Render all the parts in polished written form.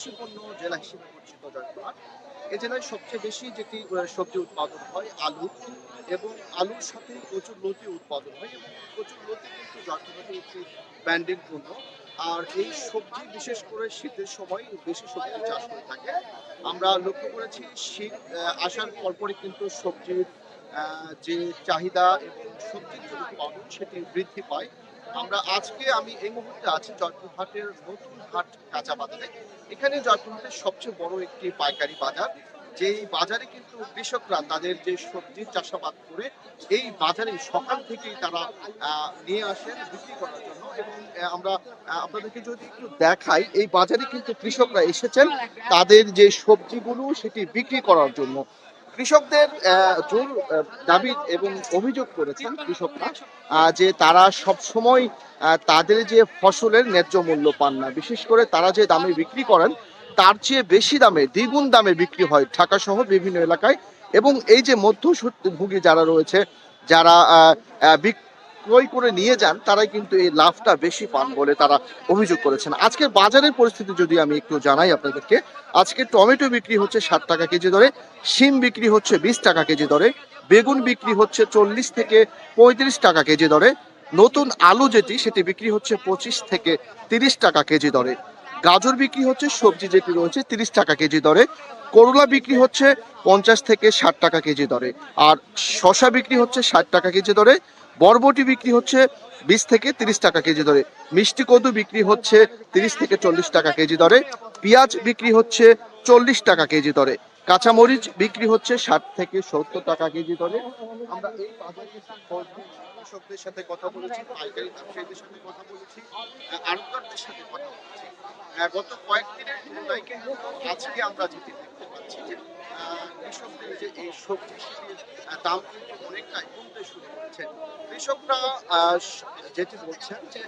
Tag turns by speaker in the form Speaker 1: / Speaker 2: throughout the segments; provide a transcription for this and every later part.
Speaker 1: কৃষিপণ্য জেলা হিসেবে পরিচিত জয়পুরহাট। এই জেলায় সবচেয়ে বেশি যেটি সবজি উৎপাদন হয় আলু, এবং আলুর সাথে প্রচুর লতি উৎপাদন হয়, এবং প্রচুর লতি কিন্তু জয়পুরহাটে একটি ব্র্যান্ডিং পণ্য। আর এই সবজি বিশেষ করে শীতের সময় বেশি সবজি চাষ হয়ে থাকে। আমরা লক্ষ্য করেছি শীত আসার পরপরই কিন্তু সবজির যে চাহিদা এবং সবজির যে উৎপাদন সেটি বৃদ্ধি পায়। আমি এই মুহূর্তে আছি জয়পুরহাটের নতুন হাট কাঁচা বাজারে। এখানে জয়পুরহাটের সবচেয়ে বড় একটি পাইকারি বাজার, যেই বাজারে কিন্তু কৃষকরা তাদের যে সবজি চাষাবাদ করে এই বাজারে সকাল থেকেই তারা নিয়ে আসেন বিক্রি করার জন্য। এবং আমরা আপনাদেরকে যদি একটু দেখাই, এই বাজারে কিন্তু কৃষকরা এসেছেন তাদের যে সবজিগুলো সেটি বিক্রি করার জন্য। কৃষকদের জোর দাবি এবং অভিযোগ করেছেন কৃষকরা যে তারা সব সময় তাদের যে ফসলের ন্যায্য মূল্য পান না। বিশেষ করে তারা যে দামে বিক্রি করেন তার চেয়ে বেশি দামে, দ্বিগুণ দামে বিক্রি হয় ঢাকা সহ বিভিন্ন এলাকায়। এবং এই যে মধ্যভোগী যারা রয়েছে, যারা বিক্রয় করে নিয়ে যান, তারাই কিন্তু এই লাভটা বেশি পান বলে তারা অভিযোগ করেছেন। আজকে বাজারের পরিস্থিতি যদি আমি একটু জানাই আপনাদেরকে, আজকে টমেটো বিক্রি হচ্ছে 60 টাকা কেজি দরে, শিম বিক্রি হচ্ছে 20 টাকা কেজি দরে, বেগুন বিক্রি হচ্ছে 40 থেকে 35 টাকা কেজি দরে, নতুন আলু যেটি সেটি বিক্রি হচ্ছে 25 থেকে 30 টাকা কেজি দরে, গাজর বিক্রি হচ্ছে, সবজি যেটি রয়েছে 30 টাকা কেজি দরে, করলা বিক্রি হচ্ছে 50 থেকে 60 টাকা কেজি দরে, আর শশা বিক্রি হচ্ছে 60 টাকা কেজি দরে, বরবটি বিক্রি হচ্ছে 20 থেকে 30 টাকা কেজি দরে, মিষ্টি কদু বিক্রি হচ্ছে 30 থেকে 40 টাকা কেজি দরে, পেঁয়াজ বিক্রি হচ্ছে 40 টাকা কেজি দরে, কাঁচামরিচ বিক্রি হচ্ছে 60 থেকে 70 টাকা কেজি দরে। আমরা এই বাজারে কৃষকদের সাথে কথা বলেছি, পাইকারি ব্যবসায়ীদের সাথে কথা বলেছি, আড়তদারদের সাথে কথা বলেছি। গত কয়েকদিনের তুলনায় কিন্তু আজকে আমরা যেটি দেখতে পাচ্ছি যে কৃষকদের যে এই সবজি সেটির দাম কিন্তু অনেকটাই কমতে শুরু করেছে। কৃষকরা যেটি বলছেন যে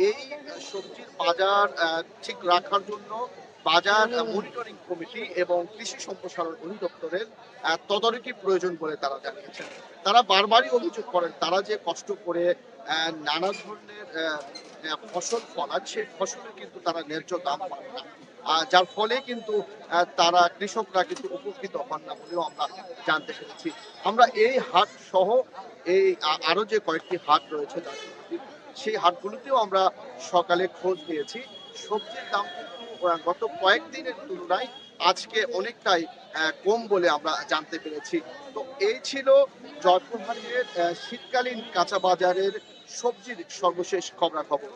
Speaker 1: এই সবজির বাজার ঠিক রাখার জন্য বাজার মনিটরিং কমিটি এবং কৃষি সম্প্রসারণ অধিদপ্তরের তদারকি প্রয়োজন বলে তারা জানিয়েছেন। তারা বারবারই অভিযোগ করেন তারা যে কষ্ট করে নানা ধরনের ফসল ফলান, সেই ফসলের কিন্তু তারা ন্যায্য দাম পান না, যার ফলে কিন্তু তারা কৃষকরা কিন্তু উপকৃত হন না বলেও আমরা জানতে পেরেছি। আমরা এই হাট সহ এই আরো যে কয়েকটি হাট রয়েছে সেই হাটগুলোতেও আমরা সকালে খোঁজ নিয়েছি। সবজির দাম কিন্তু গত কয়েকদিনের তুলনায় আজকে অনেকটাই কম বলে আমরা জানতে পেরেছি। তো এই ছিল জয়পুরহাটের শীতকালীন কাঁচা বাজারের সবজির সর্বশেষ খবরাখবর।